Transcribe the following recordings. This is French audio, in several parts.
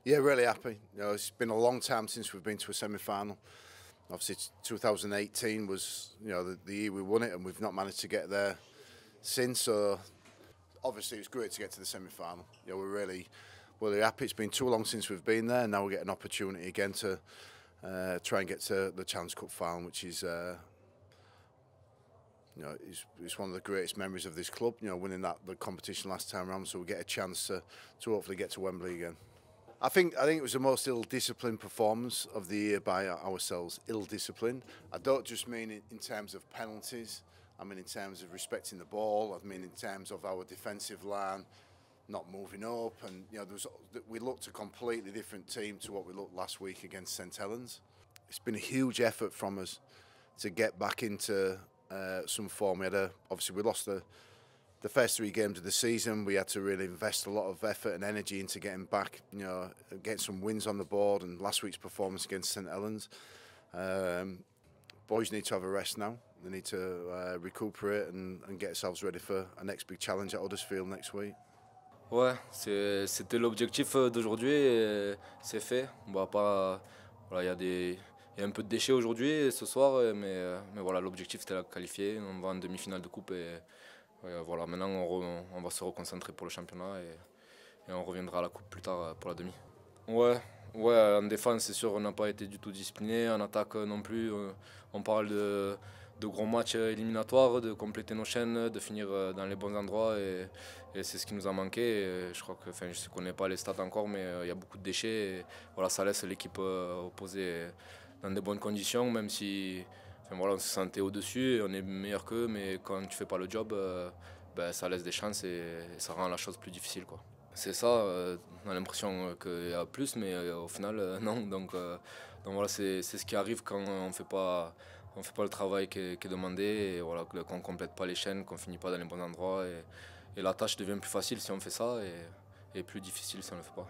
Yeah, really happy. You know, it's been a long time since we've been to a semi-final. Obviously, 2018 was, you know, the year we won it, and we've not managed to get there since. So obviously, it's great to get to the semi-final. You know, we're really happy. It's been too long since we've been there, and now we get an opportunity again to try and get to the Challenge Cup final, which is, you know, it's one of the greatest memories of this club. You know, winning the competition last time around, so we get a chance to hopefully get to Wembley again. I think it was the most ill-disciplined performance of the year by ourselves. Ill-disciplined. I don't just mean in terms of penalties. I mean in terms of respecting the ball. I mean in terms of our defensive line not moving up, and you know we looked a completely different team to what we looked last week against St Helens. It's been a huge effort from us to get back into some form. Obviously we lost the first 3 games of the season. We had to really invest a lot of effort and energy into getting back, you know, getting some wins on the board. And last week's performance against St Helens, boys need to have a rest now. They need to recuperate and get themselves ready for a next big challenge at Huddersfield next week. Ouais, c'était l'objectif d'aujourd'hui et c'est fait. On va pas, voilà, il y a un peu de déchets aujourd'hui, ce soir, mais voilà, l'objectif c'était la qualifier. On va en demi-finale de coupe et voilà, maintenant on va se reconcentrer pour le championnat et on reviendra à la coupe plus tard pour la demi. Ouais, en défense c'est sûr on n'a pas été du tout discipliné, en attaque non plus. On parle de gros matchs éliminatoires, de compléter nos chaînes, de finir dans les bons endroits et c'est ce qui nous a manqué. Et je crois que, enfin, je ne connais pas les stats encore, mais il y a beaucoup de déchets. Et voilà, ça laisse l'équipe opposée dans de bonnes conditions, même si enfin, voilà, on se sentait au-dessus et on est meilleur qu'eux, mais quand tu ne fais pas le job, ben, ça laisse des chances et ça rend la chose plus difficile, quoi. C'est ça, on a l'impression qu'il y a plus, mais au final, non. Donc voilà, c'est ce qui arrive quand on fait pas le travail qui est demandé, et voilà, qu'on ne complète pas les chaînes, qu'on ne finit pas dans les bons endroits. Et la tâche devient plus facile si on fait ça et plus difficile si on ne le fait pas.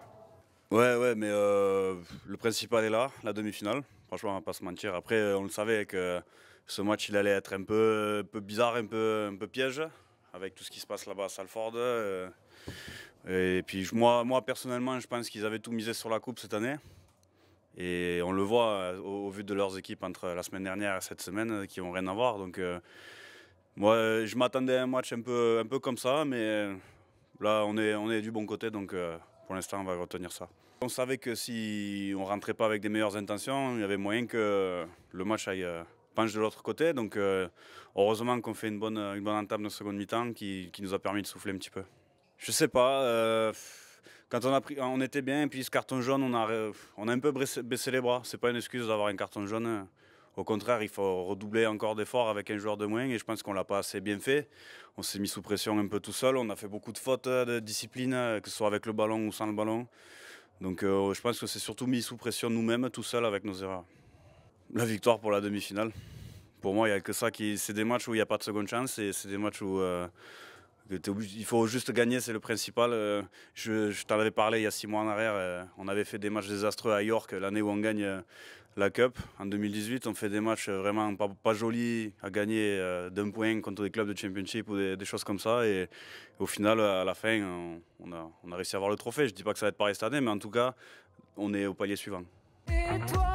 Ouais, mais le principal est là, la demi-finale. Franchement, on va pas se mentir. Après, on le savait que ce match, il allait être un peu bizarre, un peu piège, avec tout ce qui se passe là-bas à Salford. Et puis moi, personnellement, je pense qu'ils avaient tout misé sur la coupe cette année. Et on le voit au vu de leurs équipes entre la semaine dernière et cette semaine, qui n'ont rien à voir. Donc moi, je m'attendais à un match un peu comme ça, mais là, on est du bon côté, donc pour l'instant, on va retenir ça. On savait que si on ne rentrait pas avec des meilleures intentions, il y avait moyen que le match aille penche de l'autre côté. Donc heureusement qu'on fait une bonne entame de seconde mi-temps qui nous a permis de souffler un petit peu. Je sais pas. Quand on était bien, et puis ce carton jaune, on a un peu baissé les bras. C'est pas une excuse d'avoir un carton jaune. Au contraire, il faut redoubler encore d'efforts avec un joueur de moins, et je pense qu'on l'a pas assez bien fait. On s'est mis sous pression un peu tout seul. On a fait beaucoup de fautes de discipline, que ce soit avec le ballon ou sans le ballon. Donc je pense que c'est surtout mis sous pression nous-mêmes, tout seul, avec nos erreurs. La victoire pour la demi-finale. Pour moi, il n'y a que ça c'est des matchs où il n'y a pas de seconde chance, et c'est des matchs où il faut juste gagner, c'est le principal. Je t'en avais parlé il y a 6 mois en arrière. On avait fait des matchs désastreux à York l'année où on gagne la Cup. En 2018, on fait des matchs vraiment pas jolis à gagner d'un point contre des clubs de Championship ou des choses comme ça. Et au final, à la fin, on a réussi à avoir le trophée. Je ne dis pas que ça va être pareil cette année, mais en tout cas, on est au palier suivant. Et toi